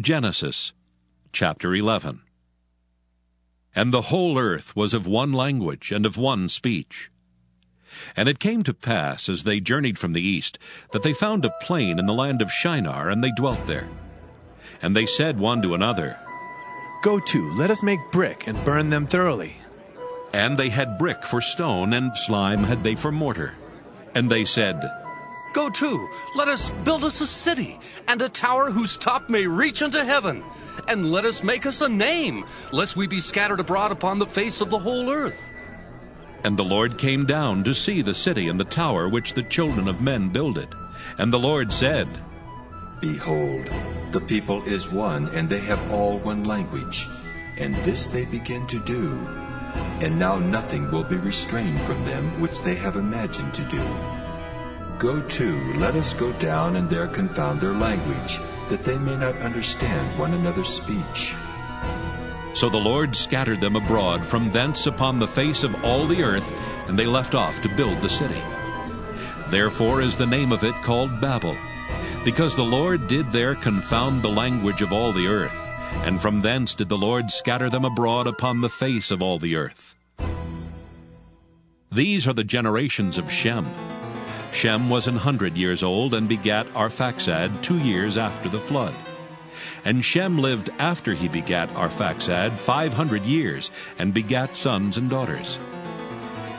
Genesis chapter 11. And the whole earth was of one language and of one speech. And it came to pass, as they journeyed from the east, that they found a plain in the land of Shinar, and they dwelt there. And they said one to another, Go to, let us make brick and burn them thoroughly. And they had brick for stone, and slime had they for mortar. And they said, Go to, let us build us a city, and a tower whose top may reach unto heaven. And let us make us a name, lest we be scattered abroad upon the face of the whole earth. And the Lord came down to see the city and the tower which the children of men builded. And the Lord said, Behold, the people is one, and they have all one language. And this they begin to do. And now nothing will be restrained from them which they have imagined to do. Go to, let us go down and there confound their language, that they may not understand one another's speech. So the Lord scattered them abroad from thence upon the face of all the earth, and they left off to build the city. Therefore is the name of it called Babel, because the Lord did there confound the language of all the earth, and from thence did the Lord scatter them abroad upon the face of all the earth. These are the generations of Shem. Shem was 100 years old, and begat Arphaxad 2 years after the flood. And Shem lived after he begat Arphaxad 500 years, and begat sons and daughters.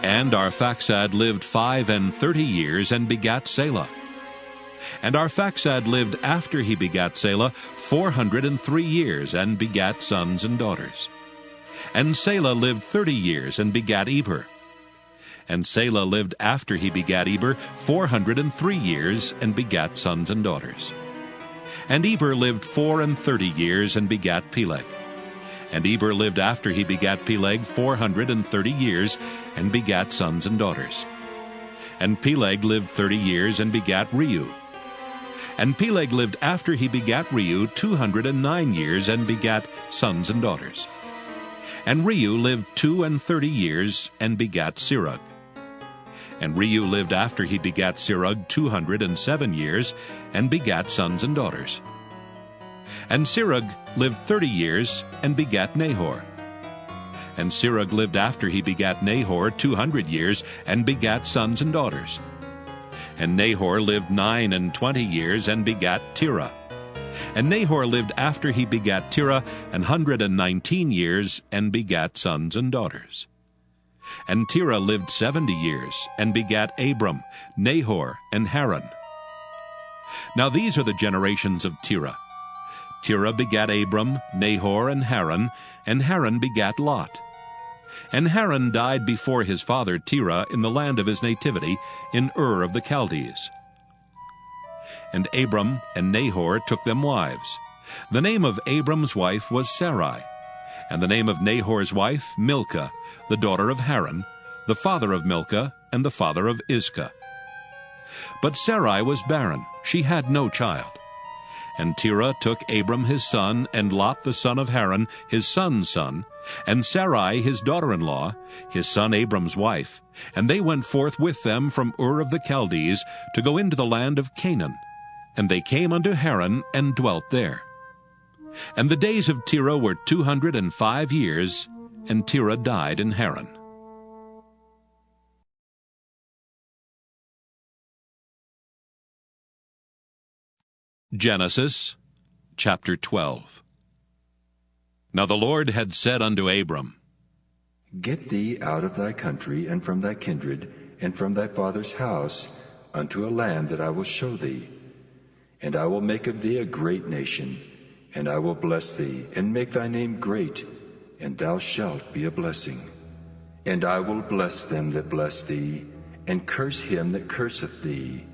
And Arphaxad lived 35 years, and begat Selah. And Arphaxad lived after he begat Selah 403 years, and begat sons and daughters. And Selah lived 30 years, and begat Eber. And Selah lived after he begat Eber 403 years, and begat sons and daughters. And Eber lived 34 years, and begat Peleg. And Eber lived after he begat Peleg 430 years, and begat sons and daughters. And Peleg lived 30 years, and begat Reu. And Peleg lived after he begat Reu 209 years, and begat sons and daughters. And Reu lived 32 years, and begat Serug. And Reu lived after he begat Serug 207 years, and begat sons and daughters. And Serug lived 30 years, and begat Nahor. And Serug lived after he begat Nahor 200 years, and begat sons and daughters. And Nahor lived 29 years, and begat Terah. And Nahor lived after he begat Terah 119 years, and begat sons and daughters. And Terah lived 70 years, and begat Abram, Nahor, and Haran. Now these are the generations of Terah. Terah begat Abram, Nahor, and Haran begat Lot. And Haran died before his father Terah in the land of his nativity, in Ur of the Chaldees. And Abram and Nahor took them wives. The name of Abram's wife was Sarai, and the name of Nahor's wife Milcah, the daughter of Haran, the father of Milcah, and the father of Iscah. But Sarai was barren, she had no child. And Terah took Abram his son, and Lot the son of Haran, his son's son, and Sarai his daughter-in-law, his son Abram's wife, and they went forth with them from Ur of the Chaldees to go into the land of Canaan. And they came unto Haran, and dwelt there. And the days of Terah were 205 years, and Terah died in Haran. Genesis chapter 12. Now the Lord had said unto Abram, Get thee out of thy country, and from thy kindred, and from thy father's house, unto a land that I will show thee. And I will make of thee a great nation, and I will bless thee, and make thy name great, and thou shalt be a blessing. And I will bless them that bless thee, and curse him that curseth thee.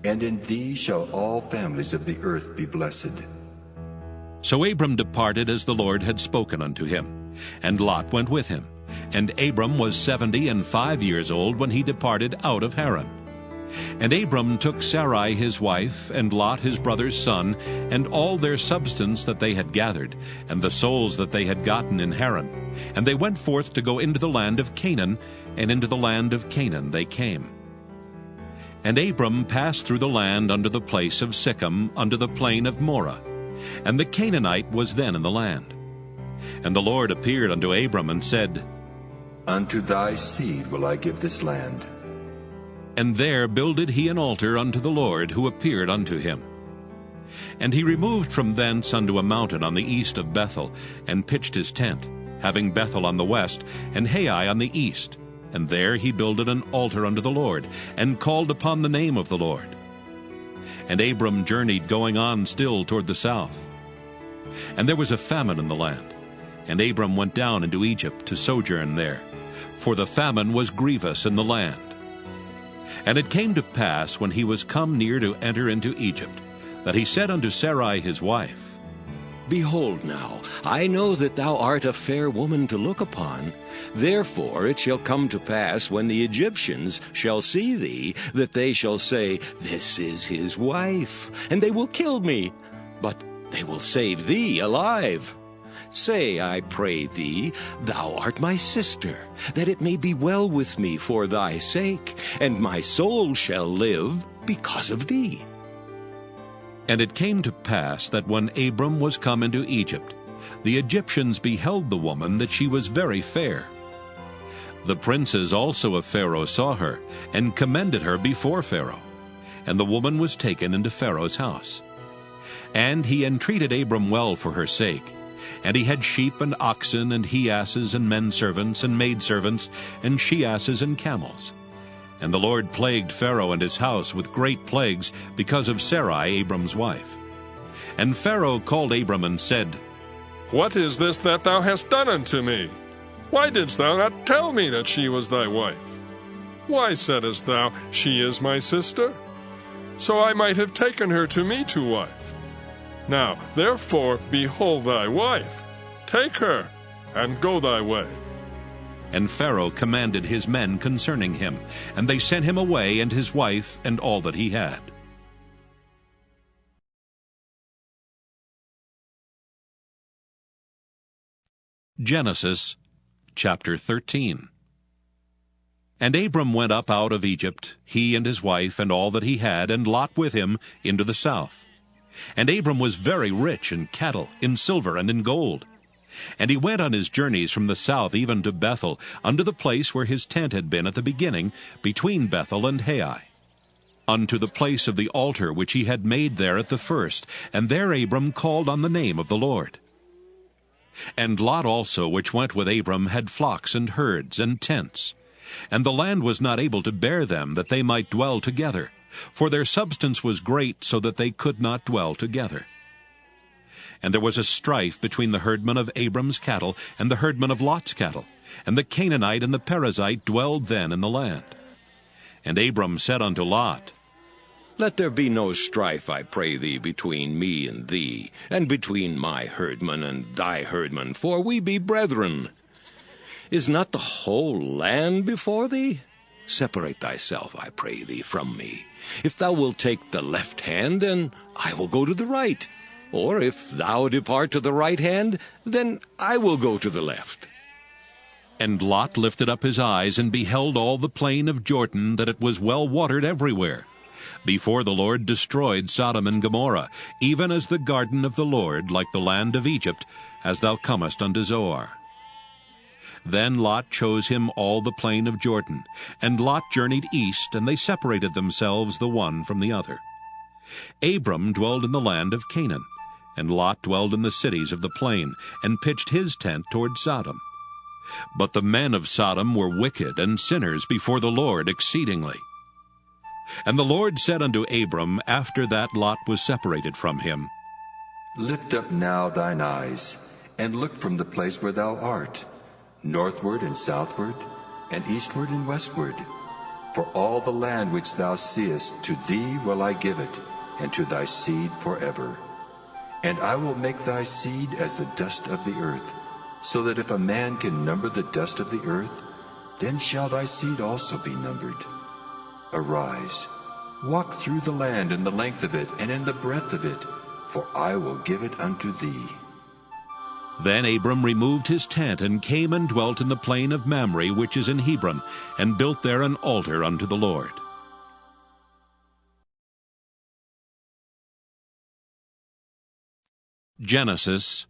And in thee shall all families of the earth be blessed. So Abram departed as the Lord had spoken unto him, and Lot went with him. And Abram was 75 years old when he departed out of Haran. And Abram took Sarai his wife, and Lot his brother's son, and all their substance that they had gathered, and the souls that they had gotten in Haran. And they went forth to go into the land of Canaan, and into the land of Canaan they came. And Abram passed through the land unto the place of Sichem, unto the plain of Moreh. And the Canaanite was then in the land. And the Lord appeared unto Abram and said, Unto thy seed will I give this land. And there builded he an altar unto the Lord, who appeared unto him. And he removed from thence unto a mountain on the east of Bethel, and pitched his tent, having Bethel on the west, and Hai on the east. And there he builded an altar unto the Lord, and called upon the name of the Lord. And Abram journeyed going on still toward the south. And there was a famine in the land, and Abram went down into Egypt to sojourn there, for the famine was grievous in the land. And it came to pass, when he was come near to enter into Egypt, that he said unto Sarai his wife, Behold now, I know that thou art a fair woman to look upon. Therefore it shall come to pass, when the Egyptians shall see thee, that they shall say, This is his wife, and they will kill me, but they will save thee alive. Say, I pray thee, thou art my sister, that it may be well with me for thy sake, and my soul shall live because of thee. And it came to pass that when Abram was come into Egypt, the Egyptians beheld the woman, that she was very fair. The princes also of Pharaoh saw her, and commended her before Pharaoh. And the woman was taken into Pharaoh's house. And he entreated Abram well for her sake. And he had sheep and oxen, and he-asses, and men-servants, and maidservants, and she-asses, and camels. And the Lord plagued Pharaoh and his house with great plagues, because of Sarai, Abram's wife. And Pharaoh called Abram and said, What is this that thou hast done unto me? Why didst thou not tell me that she was thy wife? Why saidst thou, She is my sister? So I might have taken her to me to wife. Now therefore behold thy wife. Take her, and go thy way. And Pharaoh commanded his men concerning him, and they sent him away, and his wife, and all that he had. Genesis chapter 13. And Abram went up out of Egypt, he and his wife, and all that he had, and Lot with him, into the south. And Abram was very rich in cattle, in silver, and in gold. And he went on his journeys from the south even to Bethel, unto the place where his tent had been at the beginning, between Bethel and Hai, unto the place of the altar which he had made there at the first. And there Abram called on the name of the Lord. And Lot also, which went with Abram, had flocks and herds and tents. And the land was not able to bear them, that they might dwell together, for their substance was great, so that they could not dwell together. And there was a strife between the herdmen of Abram's cattle and the herdmen of Lot's cattle, and the Canaanite and the Perizzite dwelled then in the land. And Abram said unto Lot, Let there be no strife, I pray thee, between me and thee, and between my herdmen and thy herdmen, for we be brethren. Is not the whole land before thee? Separate thyself, I pray thee, from me. If thou wilt take the left hand, then I will go to the right. Or if thou depart to the right hand, then I will go to the left. And Lot lifted up his eyes, and beheld all the plain of Jordan, that it was well watered everywhere, before the Lord destroyed Sodom and Gomorrah, even as the garden of the Lord, like the land of Egypt, as thou comest unto Zoar. Then Lot chose him all the plain of Jordan, and Lot journeyed east, and they separated themselves the one from the other. Abram dwelled in the land of Canaan, and Lot dwelled in the cities of the plain, and pitched his tent toward Sodom. But the men of Sodom were wicked and sinners before the Lord exceedingly. And the Lord said unto Abram, after that Lot was separated from him, Lift up now thine eyes, and look from the place where thou art, northward and southward, and eastward and westward. For all the land which thou seest, to thee will I give it, and to thy seed forever. And I will make thy seed as the dust of the earth, so that if a man can number the dust of the earth, then shall thy seed also be numbered. Arise, walk through the land in the length of it, and in the breadth of it, for I will give it unto thee. Then Abram removed his tent, and came and dwelt in the plain of Mamre, which is in Hebron, and built there an altar unto the Lord. Genesis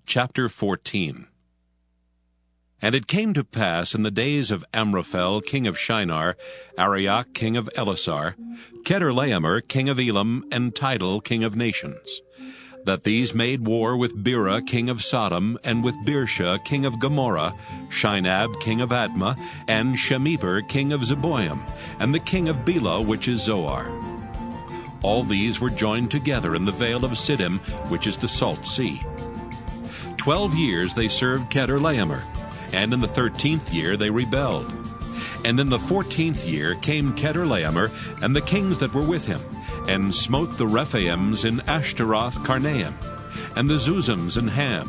chapter 14. And it came to pass in the days of Amraphel king of Shinar, Arioch king of Elasar, Chedorlaomer king of Elam, and Tidal king of nations, that these made war with Bera king of Sodom, and with Birsha king of Gomorrah, Shinab king of Admah, and Shemeber king of Zeboim, and the king of Bela which is Zoar. All these were joined together in the vale of Siddim, which is the salt sea. 12 years they served Chedorlaomer, and in the 13th year they rebelled. And in the 14th year came Chedorlaomer and the kings that were with him, and smote the Rephaims in Ashtaroth Karnaim, and the Zuzims in Ham,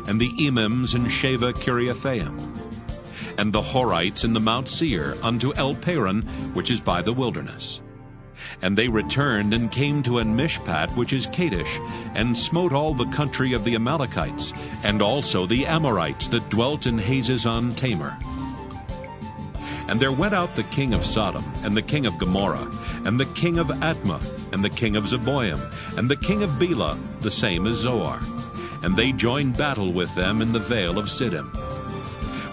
and the Emims in Sheva Kiriathaim, and the Horites in the Mount Seir unto El Paran, which is by the wilderness. And they returned and came to En-Mishpat, which is Kadesh, and smote all the country of the Amalekites, and also the Amorites that dwelt in Hazazon Tamar. And there went out the king of Sodom, and the king of Gomorrah, and the king of Admah, and the king of Zeboim, and the king of Bela, the same as Zoar. And they joined battle with them in the vale of Siddim.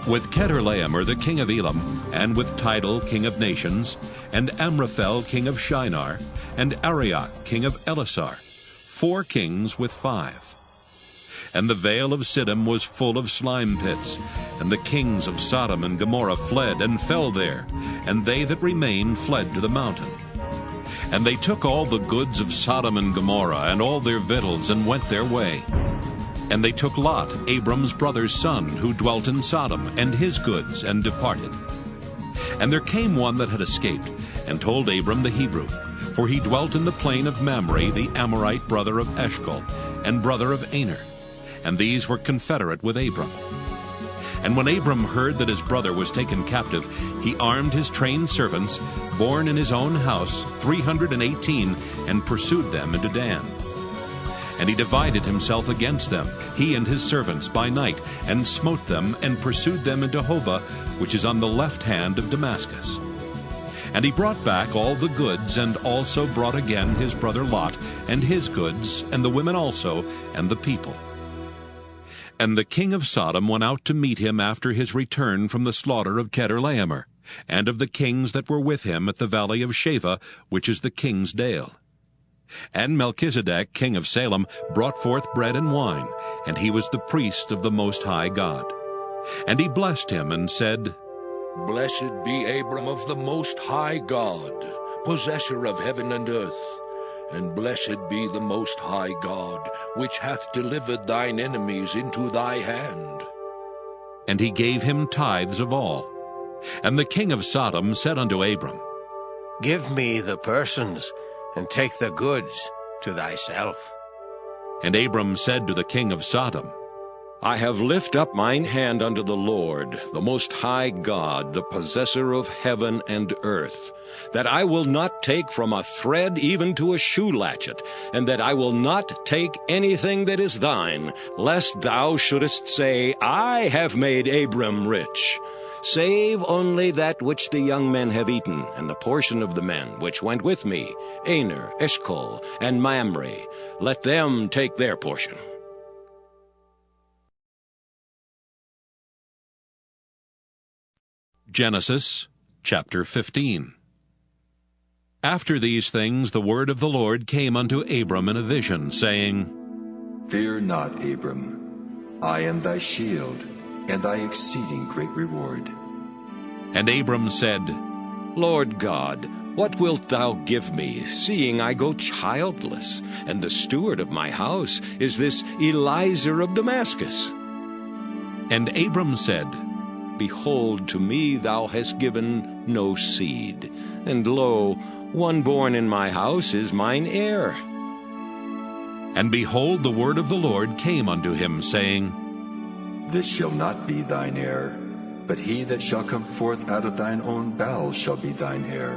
With Chedorlaomer the king of Elam, and with Tidal king of nations, and Amraphel king of Shinar, and Arioch king of Elasar, 4 kings with 5. And the vale of Siddim was full of slime pits, and the kings of Sodom and Gomorrah fled and fell there, and they that remained fled to the mountain. And they took all the goods of Sodom and Gomorrah, and all their victuals, and went their way. And they took Lot, Abram's brother's son, who dwelt in Sodom, and his goods, and departed. And there came one that had escaped, and told Abram the Hebrew, for he dwelt in the plain of Mamre, the Amorite brother of Eshcol, and brother of Aner, and these were confederate with Abram. And when Abram heard that his brother was taken captive, he armed his trained servants, born in his own house, 318, and pursued them into Dan. And he divided himself against them, he and his servants, by night, and smote them, and pursued them into Hobah, which is on the left hand of Damascus. And he brought back all the goods, and also brought again his brother Lot, and his goods, and the women also, and the people. And the king of Sodom went out to meet him after his return from the slaughter of Chedorlaomer, and of the kings that were with him at the valley of Sheva, which is the king's dale. And Melchizedek, king of Salem, brought forth bread and wine, and he was the priest of the Most High God. And he blessed him, and said, Blessed be Abram of the Most High God, possessor of heaven and earth. And blessed be the Most High God, which hath delivered thine enemies into thy hand. And he gave him tithes of all. And the king of Sodom said unto Abram, Give me the persons, and take the goods to thyself. And Abram said to the king of Sodom, I have lift up mine hand unto the Lord, the Most High God, the possessor of heaven and earth, that I will not take from a thread even to a shoe latchet, and that I will not take anything that is thine, lest thou shouldest say, I have made Abram rich. Save only that which the young men have eaten, and the portion of the men which went with me, Aner, Eshcol, and Mamre. Let them take their portion. Genesis chapter 15. After these things the word of the Lord came unto Abram in a vision, saying, Fear not, Abram. I am thy shield, and thy exceeding great reward. And Abram said, Lord God, what wilt thou give me, seeing I go childless, and the steward of my house is this Eliezer of Damascus? And Abram said, Behold, to me thou hast given no seed, and lo, one born in my house is mine heir. And behold, the word of the Lord came unto him, saying, This shall not be thine heir, but he that shall come forth out of thine own bowels shall be thine heir.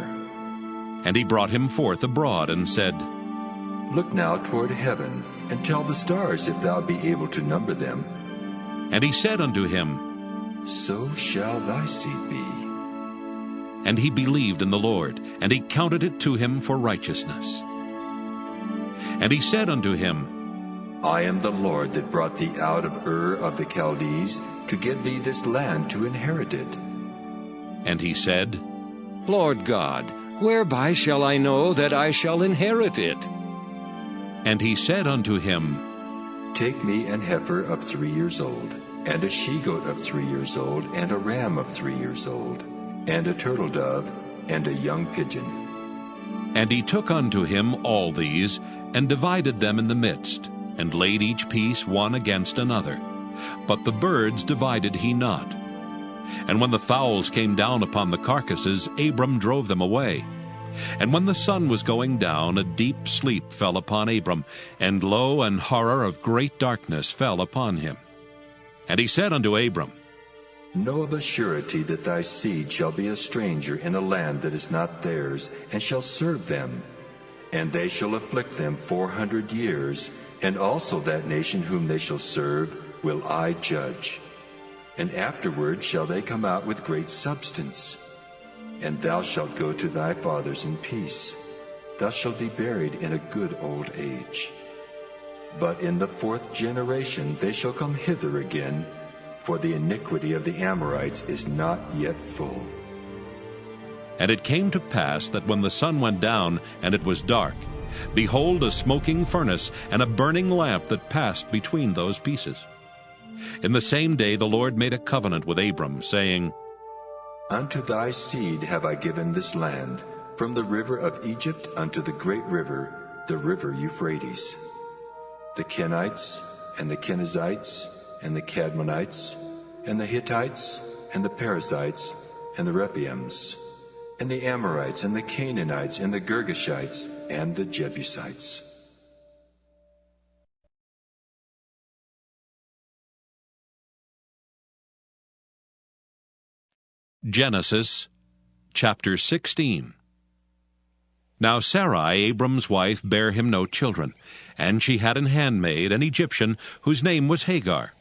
And he brought him forth abroad, and said, Look now toward heaven, and tell the stars if thou be able to number them. And he said unto him, So shall thy seed be. And he believed in the Lord, and he counted it to him for righteousness. And he said unto him, I am the Lord that brought thee out of Ur of the Chaldees to give thee this land to inherit it. And he said, Lord God, whereby shall I know that I shall inherit it? And he said unto him, Take me an heifer of 3 years old, and a she-goat of 3 years old, and a ram of 3 years old, and a turtle dove, and a young pigeon. And he took unto him all these, and divided them in the midst, and laid each piece one against another. But the birds divided he not. And when the fowls came down upon the carcasses, Abram drove them away. And when the sun was going down, a deep sleep fell upon Abram, and lo, an horror of great darkness fell upon him. And he said unto Abram, Know of a surety that thy seed shall be a stranger in a land that is not theirs, and shall serve them. And they shall afflict them 400 years, and also that nation whom they shall serve will I judge. And afterward shall they come out with great substance. And thou shalt go to thy fathers in peace. Thou shalt be buried in a good old age. But in the 4th generation they shall come hither again, for the iniquity of the Amorites is not yet full. And it came to pass that when the sun went down, and it was dark, behold, a smoking furnace, and a burning lamp that passed between those pieces. In the same day the Lord made a covenant with Abram, saying, Unto thy seed have I given this land, from the river of Egypt unto the great river, the river Euphrates. The Kenites, and the Kenizzites, and the Cadmonites, and the Hittites, and the Perizzites, and the Rephaims, and the Amorites, and the Canaanites, and the Girgashites, and the Jebusites. Genesis chapter 16. Now Sarai, Abram's wife, bare him no children, and she had an handmaid, an Egyptian, whose name was Hagar.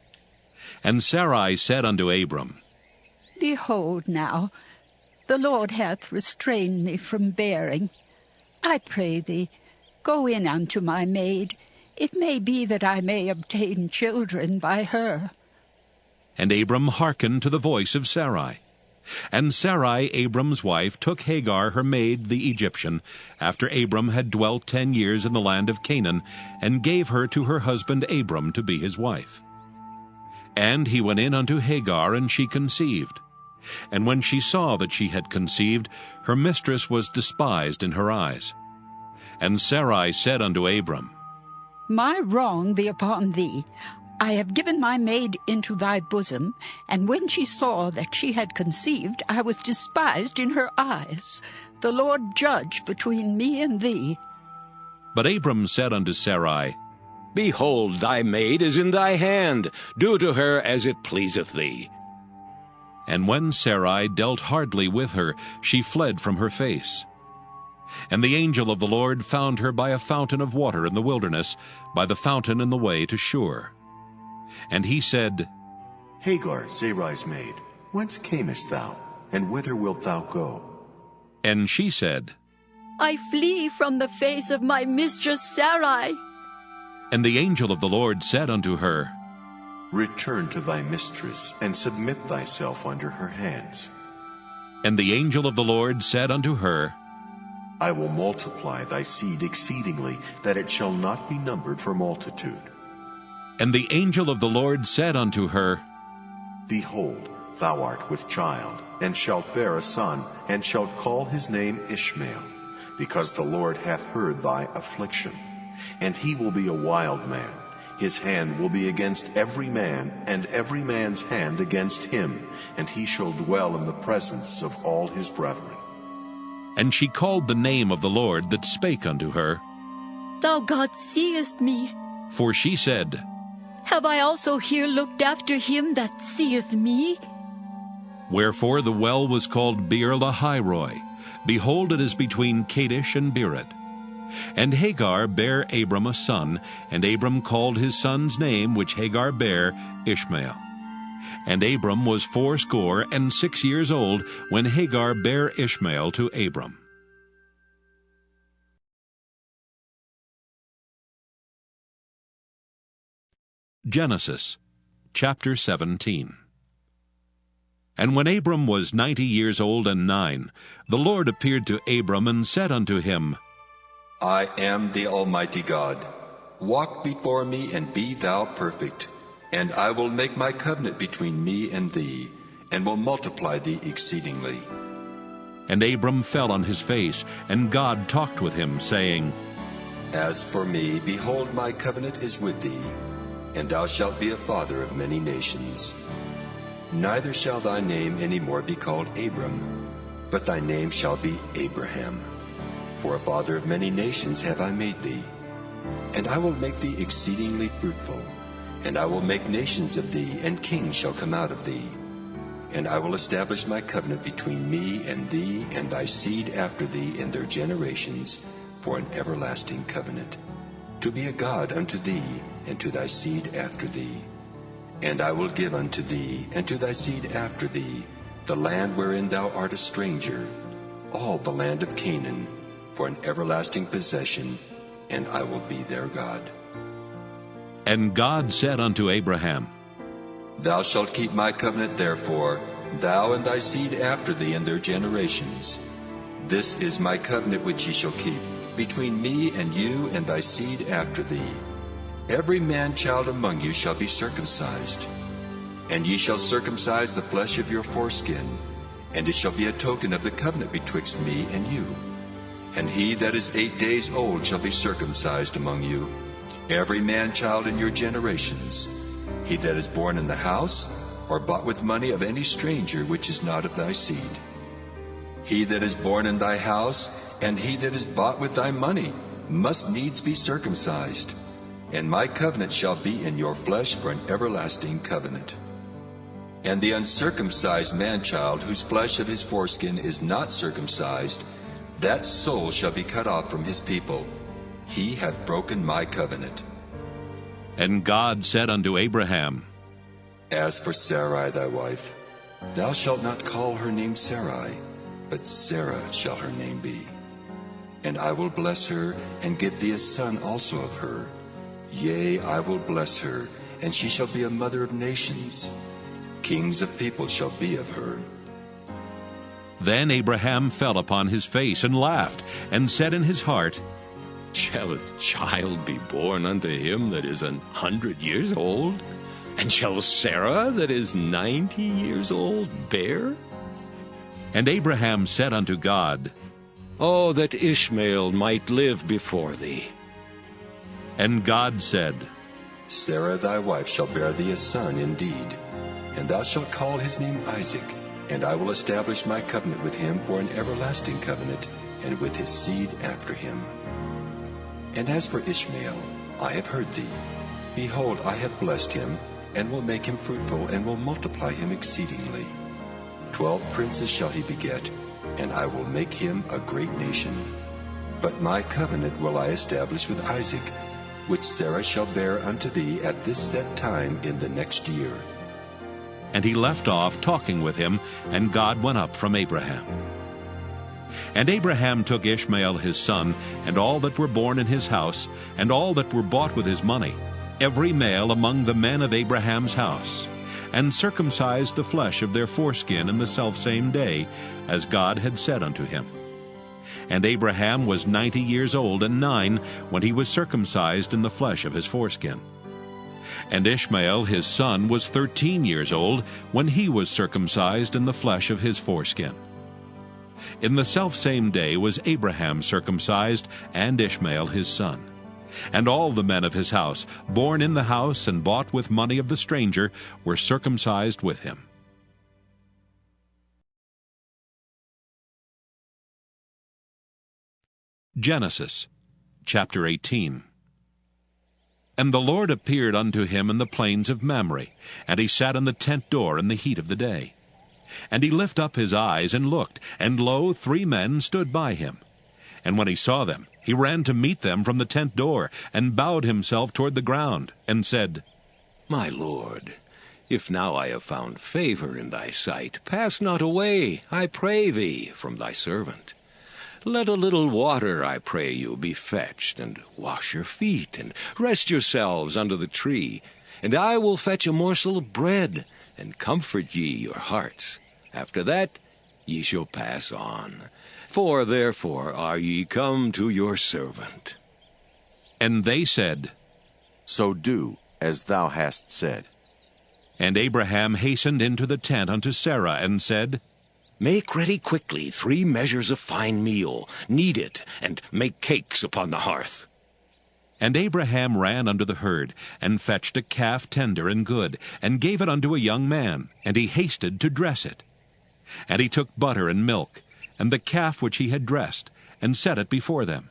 And Sarai said unto Abram, Behold now, the Lord hath restrained me from bearing. I pray thee, go in unto my maid. It may be that I may obtain children by her. And Abram hearkened to the voice of Sarai. And Sarai, Abram's wife, took Hagar her maid the Egyptian, after Abram had dwelt 10 years in the land of Canaan, and gave her to her husband Abram to be his wife. And he went in unto Hagar, and she conceived. And when she saw that she had conceived, her mistress was despised in her eyes. And Sarai said unto Abram, My wrong be upon thee. I have given my maid into thy bosom, and when she saw that she had conceived, I was despised in her eyes. The Lord judge between me and thee. But Abram said unto Sarai, Behold, thy maid is in thy hand. Do to her as it pleaseth thee. And when Sarai dealt hardly with her, she fled from her face. And the angel of the Lord found her by a fountain of water in the wilderness, by the fountain in the way to Shur. And he said, Hagar, Sarai's maid, whence camest thou, and whither wilt thou go? And she said, I flee from the face of my mistress Sarai. And the angel of the Lord said unto her, Return to thy mistress, and submit thyself under her hands. And the angel of the Lord said unto her, I will multiply thy seed exceedingly, that it shall not be numbered for multitude. And the angel of the Lord said unto her, Behold, thou art with child, and shalt bear a son, and shalt call his name Ishmael, because the Lord hath heard thy affliction. And he will be a wild man. His hand will be against every man, and every man's hand against him, and he shall dwell in the presence of all his brethren. And she called the name of the Lord that spake unto her. Thou God seest me. For she said, Have I also here looked after him that seeth me? Wherefore the well was called Beer Lahairoi. Behold, it is between Kadesh and Bered. And Hagar bare Abram a son, and Abram called his son's name, which Hagar bare, Ishmael. And Abram was 86 years old when Hagar bare Ishmael to Abram. Genesis chapter 17. And when Abram was 90 years old and 9, the Lord appeared to Abram and said unto him, I am the Almighty God. Walk before me and be thou perfect, and I will make my covenant between me and thee, and will multiply thee exceedingly. And Abram fell on his face, and God talked with him, saying, As for me, behold, my covenant is with thee, and thou shalt be a father of many nations. Neither shall thy name any more be called Abram, but thy name shall be Abraham. For a father of many nations have I made thee. And I will make thee exceedingly fruitful, and I will make nations of thee, and kings shall come out of thee. And I will establish my covenant between me and thee and thy seed after thee in their generations, for an everlasting covenant, to be a God unto thee and to thy seed after thee. And I will give unto thee and to thy seed after thee the land wherein thou art a stranger, all the land of Canaan, for an everlasting possession, and I will be their God. And God said unto Abraham, Thou shalt keep my covenant therefore, thou and thy seed after thee in their generations. This is my covenant which ye shall keep, between me and you and thy seed after thee. Every man-child among you shall be circumcised. And ye shall circumcise the flesh of your foreskin, and it shall be a token of the covenant betwixt me and you. And he that is 8 days old shall be circumcised among you, every man-child in your generations. He that is born in the house, or bought with money of any stranger which is not of thy seed. He that is born in thy house, and he that is bought with thy money, must needs be circumcised. And my covenant shall be in your flesh for an everlasting covenant. And the uncircumcised man-child, whose flesh of his foreskin is not circumcised, that soul shall be cut off from his people. He hath broken my covenant. And God said unto Abraham, As for Sarai thy wife, thou shalt not call her name Sarai, but Sarah shall her name be. And I will bless her, and give thee a son also of her. Yea, I will bless her, and she shall be a mother of nations. Kings of people shall be of her. Then Abraham fell upon his face and laughed, and said in his heart, Shall a child be born unto him that is 100 years old? And shall Sarah that is 90 years old bear? And Abraham said unto God, Oh, that Ishmael might live before thee. And God said, Sarah thy wife shall bear thee a son indeed, and thou shalt call his name Isaac, and I will establish my covenant with him for an everlasting covenant, and with his seed after him. And as for Ishmael, I have heard thee. Behold, I have blessed him, and will make him fruitful, and will multiply him exceedingly. 12 princes shall he beget, and I will make him a great nation. But my covenant will I establish with Isaac, which Sarah shall bear unto thee at this set time in the next year. And he left off talking with him, and God went up from Abraham. And Abraham took Ishmael his son, and all that were born in his house, and all that were bought with his money, every male among the men of Abraham's house, and circumcised the flesh of their foreskin in the selfsame day, as God had said unto him. And Abraham was 90 years old and 9 when he was circumcised in the flesh of his foreskin. And Ishmael his son was 13 years old when he was circumcised in the flesh of his foreskin. In the selfsame day was Abraham circumcised, and Ishmael his son. And all the men of his house, born in the house and bought with money of the stranger, were circumcised with him. Genesis chapter 18. And the Lord appeared unto him in the plains of Mamre, and he sat in the tent door in the heat of the day. And he lift up his eyes and looked, and lo, 3 men stood by him. And when he saw them, he ran to meet them from the tent door, and bowed himself toward the ground, and said, My Lord, if now I have found favor in thy sight, pass not away, I pray thee, from thy servant. Let a little water, I pray you, be fetched, and wash your feet, and rest yourselves under the tree. And I will fetch a morsel of bread, and comfort ye your hearts. After that ye shall pass on. For therefore are ye come to your servant. And they said, So do as thou hast said. And Abraham hastened into the tent unto Sarah, and said, Make ready quickly 3 measures of fine meal, knead it, and make cakes upon the hearth. And Abraham ran unto the herd, and fetched a calf tender and good, and gave it unto a young man, and he hasted to dress it. And he took butter and milk, and the calf which he had dressed, and set it before them.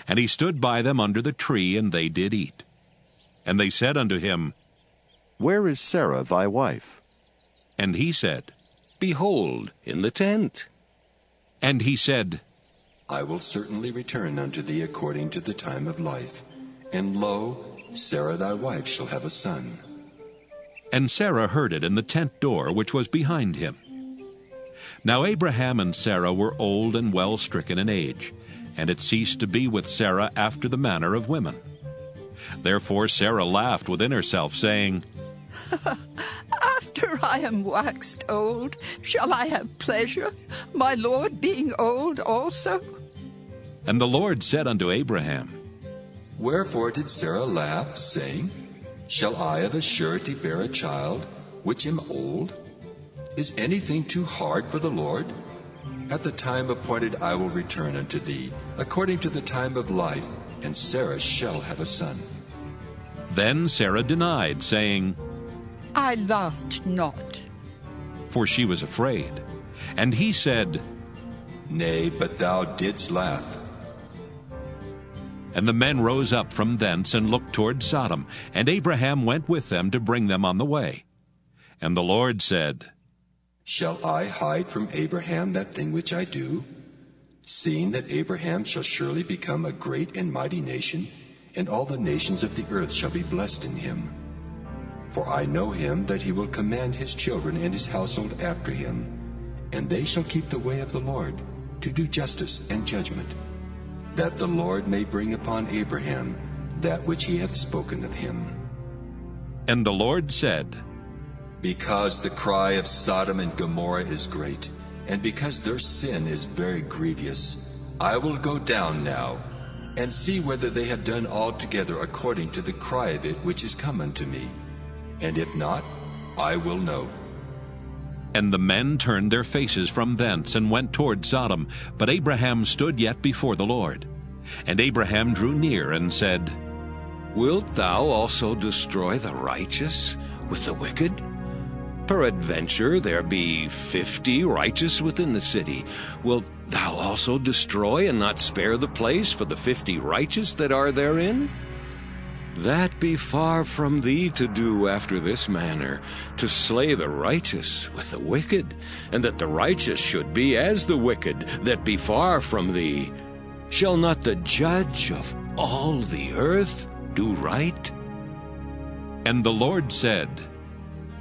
And he stood by them under the tree, and they did eat. And they said unto him, Where is Sarah thy wife? And he said, Behold, in the tent. And he said, I will certainly return unto thee according to the time of life. And lo, Sarah thy wife shall have a son. And Sarah heard it in the tent door which was behind him. Now Abraham and Sarah were old and well stricken in age, and it ceased to be with Sarah after the manner of women. Therefore Sarah laughed within herself, saying, After I am waxed old, shall I have pleasure, my Lord being old also? And the Lord said unto Abraham, Wherefore did Sarah laugh, saying, Shall I of a surety bear a child, which am old? Is anything too hard for the Lord? At the time appointed I will return unto thee, according to the time of life, and Sarah shall have a son. Then Sarah denied, saying, I laughed not. For she was afraid. And he said, Nay, but thou didst laugh. And the men rose up from thence, and looked toward Sodom. And Abraham went with them to bring them on the way. And the Lord said, Shall I hide from Abraham that thing which I do? Seeing that Abraham shall surely become a great and mighty nation, and all the nations of the earth shall be blessed in him. For I know him that he will command his children and his household after him, and they shall keep the way of the Lord, to do justice and judgment, that the Lord may bring upon Abraham that which he hath spoken of him. And the Lord said, Because the cry of Sodom and Gomorrah is great, and because their sin is very grievous, I will go down now, and see whether they have done altogether according to the cry of it which is come unto me. And if not, I will know. And the men turned their faces from thence, and went toward Sodom. But Abraham stood yet before the Lord. And Abraham drew near, and said, Wilt thou also destroy the righteous with the wicked? Peradventure there be 50 righteous within the city. Wilt thou also destroy and not spare the place for the 50 righteous that are therein? That be far from thee to do after this manner, to slay the righteous with the wicked, and that the righteous should be as the wicked that be far from thee. Shall not the judge of all the earth do right? And the Lord said,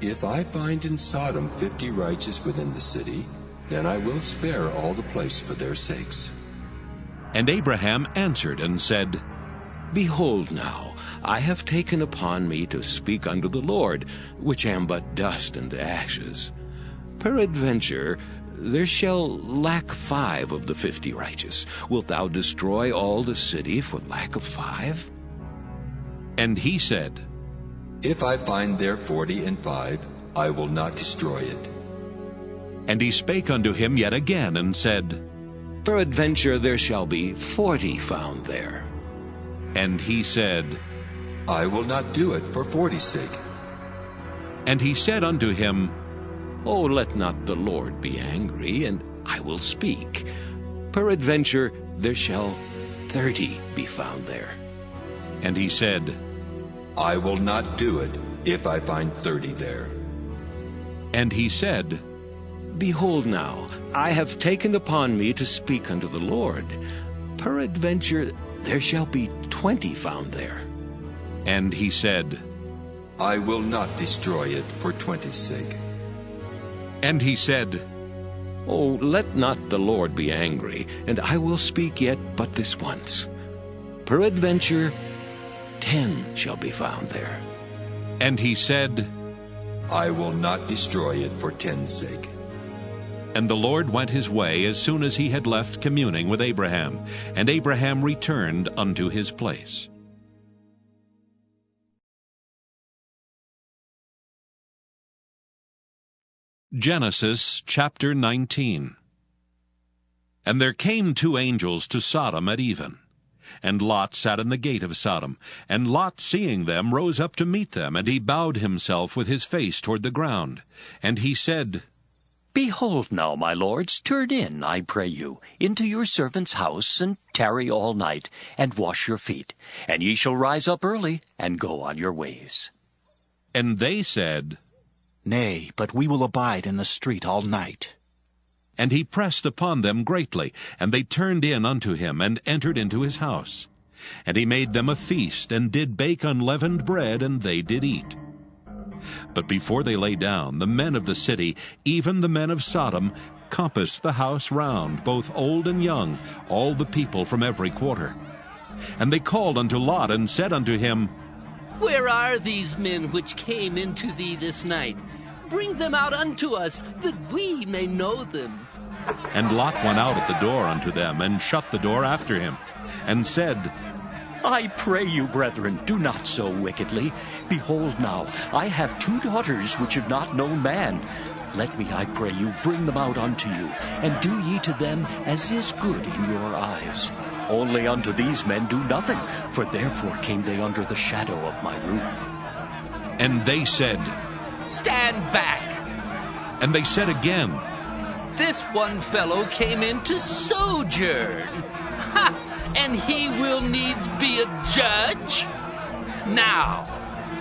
If I find in Sodom 50 righteous within the city, then I will spare all the place for their sakes. And Abraham answered and said, Behold now, I have taken upon me to speak unto the Lord, which am but dust and ashes. Peradventure there shall lack 5 of the 50 righteous. Wilt thou destroy all the city for lack of 5? And he said, If I find there 45, I will not destroy it. And he spake unto him yet again, and said, Peradventure there shall be 40 found there. And he said, I will not do it for 40's sake. And he said unto him, Oh, let not the Lord be angry, and I will speak. Peradventure there shall 30 be found there. And he said, I will not do it if I find 30 there. And he said, Behold now, I have taken upon me to speak unto the Lord. Peradventure there shall be 20 found there. And he said, I will not destroy it for 20's sake. And he said, Oh, let not the Lord be angry, and I will speak yet but this once. Peradventure 10 shall be found there. And he said, I will not destroy it for 10's sake. And the Lord went his way as soon as he had left communing with Abraham, and Abraham returned unto his place. Genesis chapter 19. And there came 2 angels to Sodom at even. And Lot sat in the gate of Sodom. And Lot, seeing them, rose up to meet them, and he bowed himself with his face toward the ground. And he said, Behold now, my lords, turn in, I pray you, into your servant's house, and tarry all night, and wash your feet. And ye shall rise up early, and go on your ways. And they said, Nay, but we will abide in the street all night. And he pressed upon them greatly, and they turned in unto him, and entered into his house. And he made them a feast, and did bake unleavened bread, and they did eat. But before they lay down, the men of the city, even the men of Sodom, compassed the house round, both old and young, all the people from every quarter. And they called unto Lot, and said unto him, Where are these men which came into thee this night? Bring them out unto us, that we may know them. And Lot went out at the door unto them, and shut the door after him, and said, I pray you, brethren, do not so wickedly. Behold now, I have 2 daughters which have not known man. Let me, I pray you, bring them out unto you, and do ye to them as is good in your eyes. Only unto these men do nothing, for therefore came they under the shadow of my roof. And they said, Stand back. And they said again, This one fellow came in to sojourn. Ha! And he will needs be a judge? Now,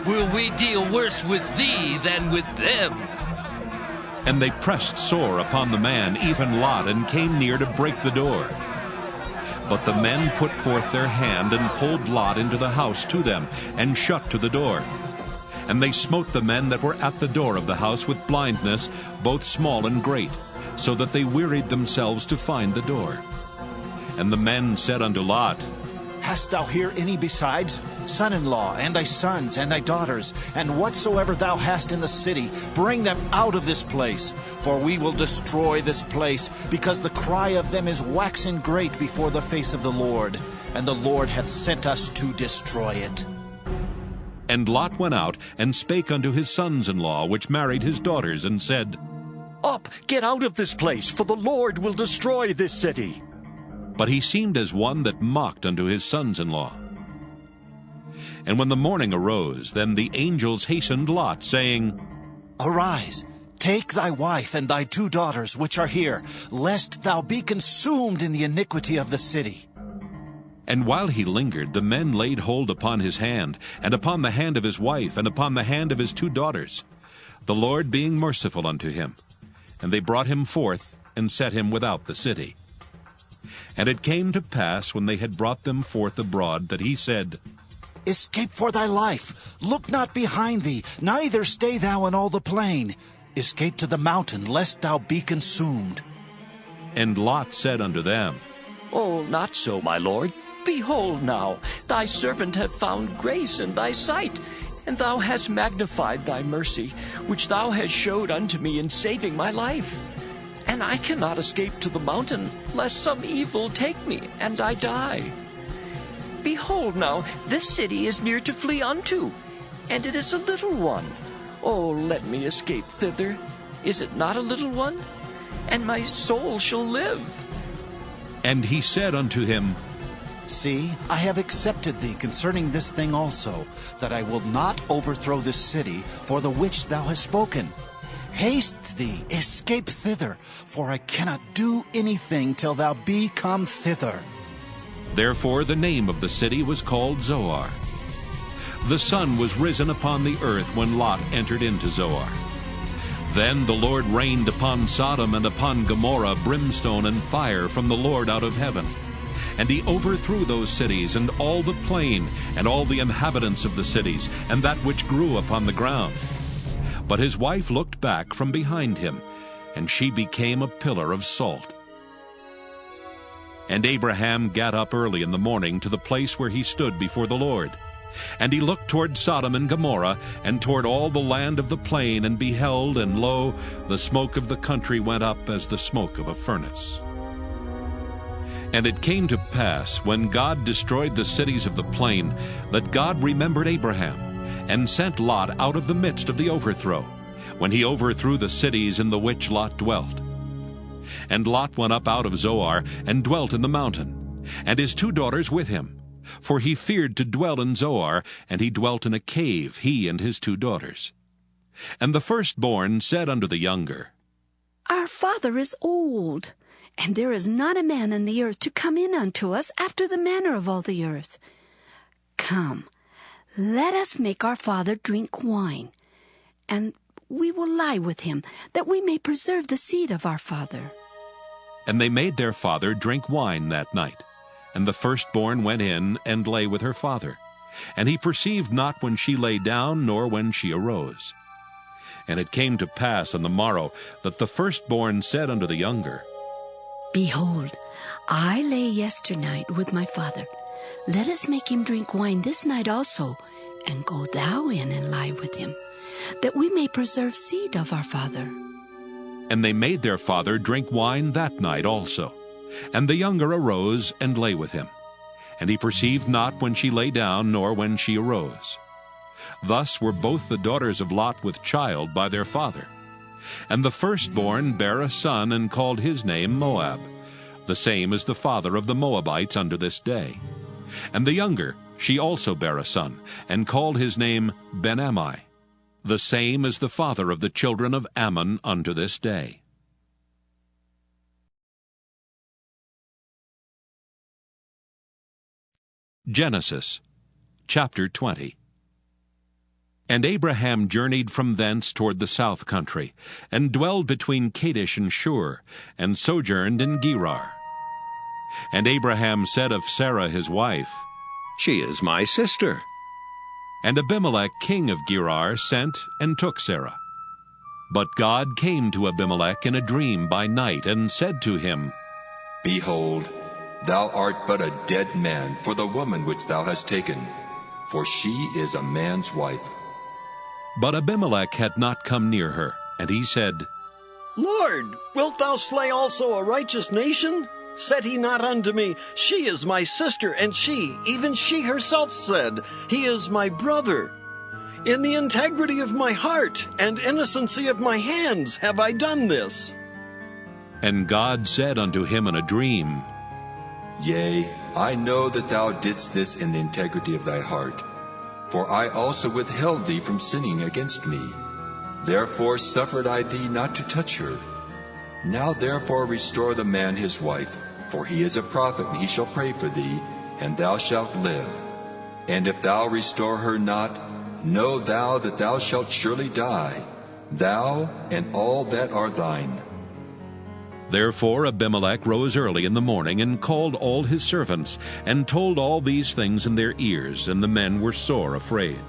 will we deal worse with thee than with them? And they pressed sore upon the man, even Lot, and came near to break the door. But the men put forth their hand, and pulled Lot into the house to them, and shut to the door. And they smote the men that were at the door of the house with blindness, both small and great, so that they wearied themselves to find the door. And the men said unto Lot, Hast thou here any besides? Son-in-law, and thy sons, and thy daughters, and whatsoever thou hast in the city, bring them out of this place. For we will destroy this place, because the cry of them is waxen great before the face of the Lord, and the Lord hath sent us to destroy it. And Lot went out, and spake unto his sons-in-law, which married his daughters, and said, Up, get out of this place, for the Lord will destroy this city. But he seemed as one that mocked unto his sons-in-law. And when the morning arose, then the angels hastened Lot, saying, Arise, take thy wife and thy 2 daughters which are here, lest thou be consumed in the iniquity of the city. And while he lingered, the men laid hold upon his hand, and upon the hand of his wife, and upon the hand of his 2 daughters, the Lord being merciful unto him. And they brought him forth, and set him without the city. And it came to pass, when they had brought them forth abroad, that he said, Escape for thy life. Look not behind thee, neither stay thou in all the plain. Escape to the mountain, lest thou be consumed. And Lot said unto them, Oh, not so, my lord. Behold now, thy servant hath found grace in thy sight, and thou hast magnified thy mercy, which thou hast showed unto me in saving my life. And I cannot escape to the mountain, lest some evil take me, and I die. Behold now, this city is near to flee unto, and it is a little one. Oh, let me escape thither. Is it not a little one? And my soul shall live. And he said unto him, See, I have accepted thee concerning this thing also, that I will not overthrow this city for the which thou hast spoken. Haste thee, escape thither, for I cannot do anything till thou be come thither. Therefore the name of the city was called Zoar. The sun was risen upon the earth when Lot entered into Zoar. Then the Lord rained upon Sodom and upon Gomorrah brimstone and fire from the Lord out of heaven. And he overthrew those cities, and all the plain, and all the inhabitants of the cities, and that which grew upon the ground. But his wife looked back from behind him, and she became a pillar of salt. And Abraham gat up early in the morning to the place where he stood before the Lord. And he looked toward Sodom and Gomorrah, and toward all the land of the plain, and beheld, and lo, the smoke of the country went up as the smoke of a furnace. And it came to pass, when God destroyed the cities of the plain, that God remembered Abraham, and sent Lot out of the midst of the overthrow, when he overthrew the cities in the which Lot dwelt. And Lot went up out of Zoar, and dwelt in the mountain, and his 2 daughters with him. For he feared to dwell in Zoar, and he dwelt in a cave, he and his 2 daughters. And the firstborn said unto the younger, Our father is old, and there is not a man in the earth to come in unto us after the manner of all the earth. Come, let us make our father drink wine, and we will lie with him, that we may preserve the seed of our father. And they made their father drink wine that night. And the firstborn went in and lay with her father. And he perceived not when she lay down, nor when she arose. And it came to pass on the morrow that the firstborn said unto the younger, Behold, I lay yesternight with my father. Let us make him drink wine this night also, and go thou in and lie with him, that we may preserve seed of our father. And they made their father drink wine that night also. And the younger arose and lay with him. And he perceived not when she lay down, nor when she arose. Thus were both the daughters of Lot with child by their father. And the firstborn bare a son, and called his name Moab. The same is the father of the Moabites unto this day. And the younger, she also bare a son, and called his name Ben-Ammi. The same is the father of the children of Ammon unto this day. Genesis chapter 20. And Abraham journeyed from thence toward the south country, and dwelled between Kadesh and Shur, and sojourned in Gerar. And Abraham said of Sarah his wife, She is my sister. And Abimelech king of Gerar sent and took Sarah. But God came to Abimelech in a dream by night, and said to him, Behold, thou art but a dead man for the woman which thou hast taken, for she is a man's wife. But Abimelech had not come near her, and he said, Lord, wilt thou slay also a righteous nation? Said he not unto me, She is my sister, and she, even she herself said, He is my brother. In the integrity of my heart and innocency of my hands have I done this. And God said unto him in a dream, Yea, I know that thou didst this in the integrity of thy heart, for I also withheld thee from sinning against me. Therefore suffered I thee not to touch her. Now therefore restore the man his wife, for he is a prophet, and he shall pray for thee, and thou shalt live. And if thou restore her not, know thou that thou shalt surely die, thou and all that are thine. Therefore Abimelech rose early in the morning, and called all his servants, and told all these things in their ears, and the men were sore afraid.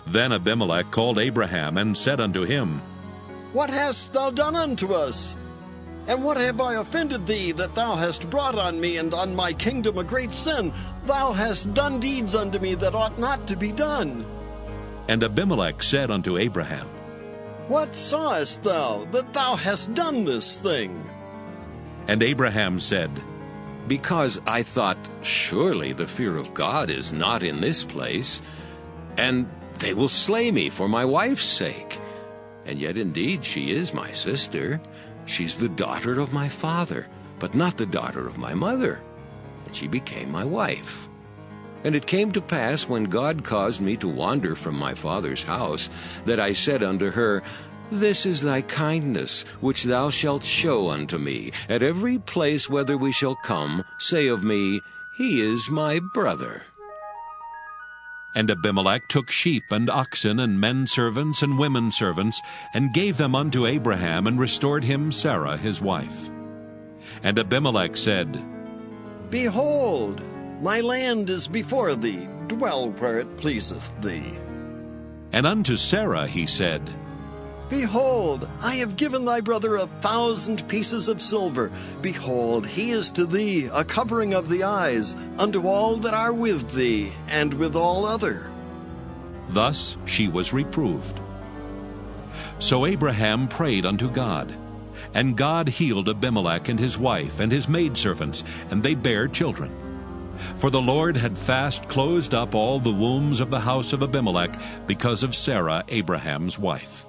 Then Abimelech called Abraham, and said unto him, What hast thou done unto us? And what have I offended thee, that thou hast brought on me and on my kingdom a great sin? Thou hast done deeds unto me that ought not to be done. And Abimelech said unto Abraham, What sawest thou, that thou hast done this thing? And Abraham said, Because I thought, Surely the fear of God is not in this place, and they will slay me for my wife's sake. And yet indeed she is my sister. She's the daughter of my father, but not the daughter of my mother. And she became my wife. And it came to pass, when God caused me to wander from my father's house, that I said unto her, This is thy kindness, which thou shalt show unto me. At every place whither we shall come, say of me, He is my brother. And Abimelech took sheep and oxen and men servants and women servants, and gave them unto Abraham, and restored him Sarah his wife. And Abimelech said, Behold, my land is before thee, dwell where it pleaseth thee. And unto Sarah he said, Behold, I have given thy brother 1,000 pieces of silver. Behold, he is to thee a covering of the eyes, unto all that are with thee, and with all other. Thus she was reproved. So Abraham prayed unto God, and God healed Abimelech and his wife and his maidservants, and they bare children. For the Lord had fast closed up all the wombs of the house of Abimelech because of Sarah, Abraham's wife.